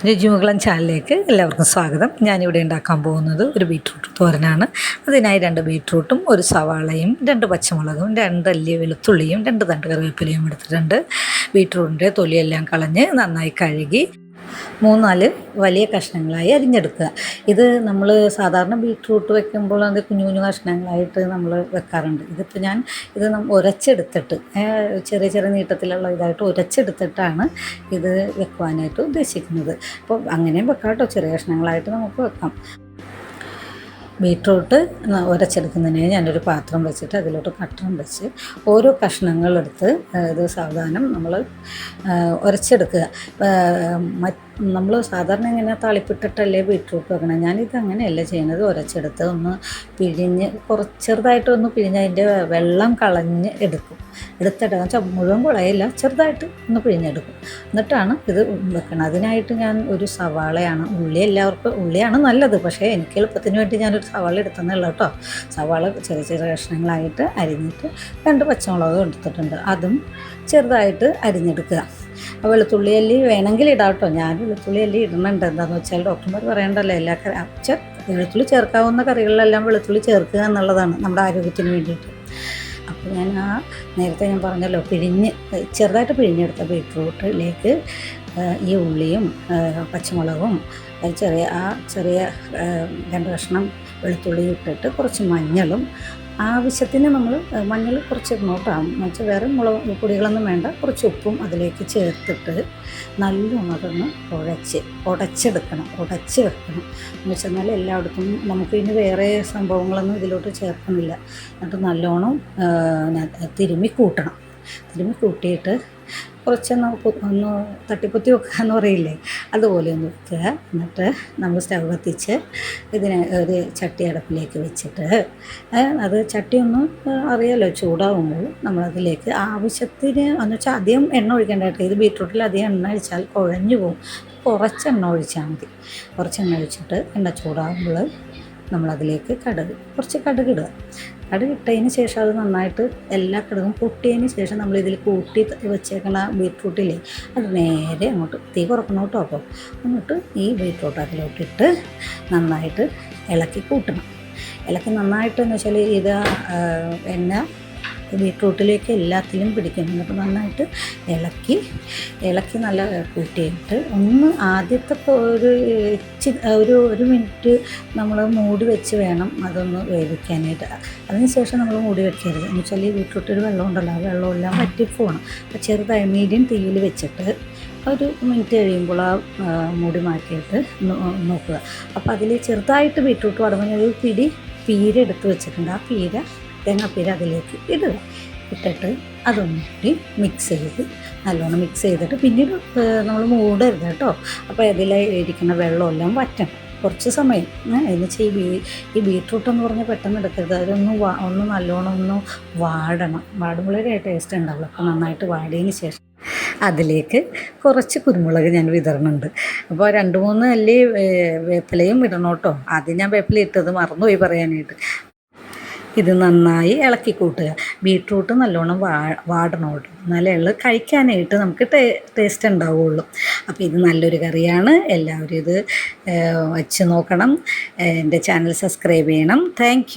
രുചിമുകുളം ചാനലിലേക്ക് എല്ലാവർക്കും സ്വാഗതം. ഞാനിവിടെ ഉണ്ടാക്കാൻ പോകുന്നത് ഒരു ബീട്രൂട്ട് തോരനാണ്. അതിനായി 2 ബീട്രൂട്ടും 1 സവാളയും 2 പച്ചമുളകും 2 അല്ലി വെളുത്തുള്ളിയും 2 തണ്ട് കറിവേപ്പിലയും എടുത്തിട്ടുണ്ട്. ബീട്രൂട്ടിൻ്റെ തൊലിയെല്ലാം കളഞ്ഞ് നന്നായി കഴുകി 3-4 വലിയ കഷ്ണങ്ങളായി അരിഞ്ഞെടുക്കുക. ഇത് നമ്മൾ സാധാരണ ബീട്രൂട്ട് വെക്കുമ്പോൾ അത് കുഞ്ഞു കുഞ്ഞു കഷ്ണങ്ങളായിട്ട് നമ്മൾ വെക്കാറുണ്ട്. ഇതിപ്പോൾ ഞാൻ ഇത് ഉരച്ചെടുത്തിട്ട് ചെറിയ ചെറിയ നീട്ടത്തിലുള്ള ഇതായിട്ട് ഉരച്ചെടുത്തിട്ടാണ് ഇത് വെക്കുവാനായിട്ട് ഉദ്ദേശിക്കുന്നത്. അപ്പോൾ അങ്ങനെയും വെക്കാം കേട്ടോ, ചെറിയ കഷ്ണങ്ങളായിട്ട് നമുക്ക് വെക്കാം. ബീട്രൂട്ട് ഉരച്ചെടുക്കുന്നതിന് ഞാനൊരു പാത്രം വെച്ചിട്ട് അതിലോട്ട് കട്ടൻ വെച്ച് ഓരോ കഷ്ണങ്ങളെടുത്ത് ഇത് സാവധാനം നമ്മൾ ഉരച്ചെടുക്കുക. നമ്മൾ സാധാരണ ഇങ്ങനെ താളിപ്പിട്ടിട്ടല്ലേ ബീട്രൂട്ട് വെക്കണം. ഞാനിത് അങ്ങനെയല്ല ചെയ്യുന്നത്. ഉരച്ചെടുത്ത് ഒന്ന് പിഴിഞ്ഞ് ചെറുതായിട്ടൊന്ന് പിഴിഞ്ഞ് അതിൻ്റെ വെള്ളം കളഞ്ഞ് എടുക്കും. എടുത്തിട്ട് മുഴുവൻ കുഴയില്ല, ചെറുതായിട്ട് ഒന്ന് പിഴിഞ്ഞെടുക്കും. എന്നിട്ടാണ് ഇത് വെക്കണം. അതിനായിട്ട് ഞാൻ ഒരു സവാളയാണ്, ഉള്ളിയാണ് നല്ലത്, പക്ഷേ എനിക്ക് എളുപ്പത്തിന് വേണ്ടി ഞാനൊരു സവാള എടുത്തതെന്നുള്ളൂ കേട്ടോ. സവാള ചെറിയ ചെറിയ കഷ്ണങ്ങളായിട്ട് അരിഞ്ഞിട്ട് 2 പച്ചമുളക് എടുത്തിട്ടുണ്ട്, അതും ചെറുതായിട്ട് അരിഞ്ഞെടുക്കുക. വെളുത്തുള്ളി അല്ലി വേണമെങ്കിൽ ഇടാം കേട്ടോ. ഞാൻ വെളുത്തുള്ളി അല്ലി ഇടുന്നുണ്ട്. എന്താണെന്ന് വെച്ചാൽ ഡോക്ടർമാർ പറയണ്ടല്ലോ, എല്ലാ വെളുത്തുള്ളി ചേർക്കാവുന്ന കറികളിലെല്ലാം വെളുത്തുള്ളി ചേർക്കുക എന്നുള്ളതാണ് നമ്മുടെ ആരോഗ്യത്തിന് വേണ്ടിയിട്ട്. അപ്പോൾ ഞാൻ നേരത്തെ ഞാൻ പറഞ്ഞല്ലോ, ചെറുതായിട്ട് പിഴിഞ്ഞെടുത്ത ബീട്രൂട്ടിലേക്ക് ഈ ഉള്ളിയും പച്ചമുളകും ചെറിയ 2 കഷ്ണം വെളുത്തുള്ളി ഇട്ടിട്ട് കുറച്ച് മഞ്ഞളും, ആവശ്യത്തിന് നമ്മൾ മഞ്ഞൾ കുറച്ച് ഇടണോട്ടാകും, എന്നുവെച്ചാൽ വേറെ മുളക് പൊടികളൊന്നും വേണ്ട, കുറച്ച് ഉപ്പും അതിലേക്ക് ചേർത്തിട്ട് നല്ലോണം അതൊന്ന് ഉടച്ചെടുക്കണം, ഉടച്ച് വെക്കണം. എന്ന് വെച്ചാൽ എല്ലായിടത്തും നമുക്ക് ഇനി വേറെ സംഭവങ്ങളൊന്നും ഇതിലോട്ട് ചേർക്കുന്നില്ല. എന്നിട്ട് നല്ലോണം തിരുമ്മി കൂട്ടിയിട്ട് ഒന്ന് തട്ടിപ്പൊത്തി വെക്കുക എന്ന് പറയില്ലേ, അതുപോലെ ഒന്ന് വെക്കുക. എന്നിട്ട് നമ്മൾ സ്റ്റവ് കത്തിച്ച് ഇതിനെ ഒരു ചട്ടി അടുപ്പിലേക്ക് വെച്ചിട്ട് അത് ചട്ടി ഒന്ന് അറിയാമല്ലോ ചൂടാകുമ്പോൾ നമ്മളതിലേക്ക് ആവശ്യത്തിന് എന്ന് വെച്ചാൽ അധികം എണ്ണ ഒഴിക്കേണ്ടതായിട്ട്, ഇത് ബീട്രൂട്ടിൽ അധികം എണ്ണ ഒഴിച്ചാൽ കുഴഞ്ഞു പോകും. കുറച്ച് എണ്ണ ഒഴിച്ചാൽ മതി. കുറച്ച് എണ്ണ ഒഴിച്ചിട്ട് എണ്ണ ചൂടാകുമ്പോൾ നമ്മളതിലേക്ക് കുറച്ച് കടുക് ഇടുക. കടുക് ഇട്ടതിന് ശേഷം അത് നന്നായിട്ട് എല്ലാ കടുകും പൊട്ടിയതിന് ശേഷം നമ്മളിതിൽ കൂട്ടി വെച്ചേക്കണ ബീട്രൂട്ടില്ലേ, അത് നേരെ അങ്ങോട്ട് തീ കുറക്കണം കേട്ടോ. അപ്പോൾ എന്നിട്ട് ഈ ബീട്രൂട്ട് അതിലോട്ടിട്ട് നന്നായിട്ട് ഇളക്കി കൂട്ടണം. ഇളക്കി നന്നായിട്ട് എന്ന് വെച്ചാൽ ഇത് എണ്ണ ബീട്രൂട്ടിലേക്ക് എല്ലാത്തിലും പിടിക്കണം. എന്നിട്ട് നന്നായിട്ട് ഇളക്കി നല്ല കൂട്ടിയിട്ട് ഒന്ന് ആദ്യത്തെ ഒരു മിനിറ്റ് നമ്മൾ മൂടി വെച്ച് വേണം അതൊന്ന് വേവിക്കാനായിട്ട്. അതിനുശേഷം നമ്മൾ മൂടി വെക്കരുത്. എന്ന് വെച്ചാൽ ഈ ബീട്രൂട്ടിൽ വെള്ളം ഉണ്ടല്ലോ, ആ വെള്ളമെല്ലാം വറ്റിപ്പോണം. അപ്പോൾ ചെറുതായി മീഡിയം തീയിൽ വെച്ചിട്ട് ഒരു മിനിറ്റ് കഴിയുമ്പോൾ ആ മൂടി മാറ്റിയിട്ട് നോക്കുക. അപ്പോൾ അതിൽ ചെറുതായിട്ട് ബീട്രൂട്ട് വടങ്ങുന്ന ഒരു പീര എടുത്ത് വെച്ചിട്ടുണ്ട്. ആ തേങ്ങാപ്പീര അതിലേക്ക് ഇട്ടിട്ട് അതൊന്നുകൂടി നല്ലോണം മിക്സ് ചെയ്തിട്ട് പിന്നീട് നമ്മൾ മൂടരുത് കേട്ടോ. അപ്പോൾ അതിൽ ഇരിക്കുന്ന വെള്ളമെല്ലാം വറ്റണം കുറച്ച് സമയം. എന്നുവെച്ചാൽ ഈ ബീട്രൂട്ട് എന്ന് പറഞ്ഞാൽ പെട്ടെന്ന് എടുക്കരുത്. അതൊന്ന് നല്ലോണം ഒന്ന് വാടുമ്പോഴേ ടേസ്റ്റ് ഉണ്ടാവുള്ളൂ. അപ്പോൾ നന്നായിട്ട് വാടിയതിന് ശേഷം അതിലേക്ക് കുറച്ച് കുരുമുളക് ഞാൻ വിതറുന്നുണ്ട്. അപ്പോൾ 2-3 അല്ലി വേപ്പിലയും ഇടണം കേട്ടോ. ആദ്യം ഞാൻ വേപ്പില ഇട്ടത് മറന്നുപോയി പറയാനായിട്ട്. ഇത് നന്നായി ഇളക്കി കൂട്ടുക. ബീട്രൂട്ട് നല്ലോണം വാടണം കേട്ടോ, എന്നാലേ കഴിക്കാനായിട്ട് നമുക്ക് ടേസ്റ്റ് ഉണ്ടാവുകയുള്ളൂ. അപ്പോൾ ഇത് നല്ലൊരു കറിയാണ്. എല്ലാവരും ഇത് വച്ച് നോക്കണം. എൻ്റെ ചാനൽ സബ്സ്ക്രൈബ് ചെയ്യണം. താങ്ക്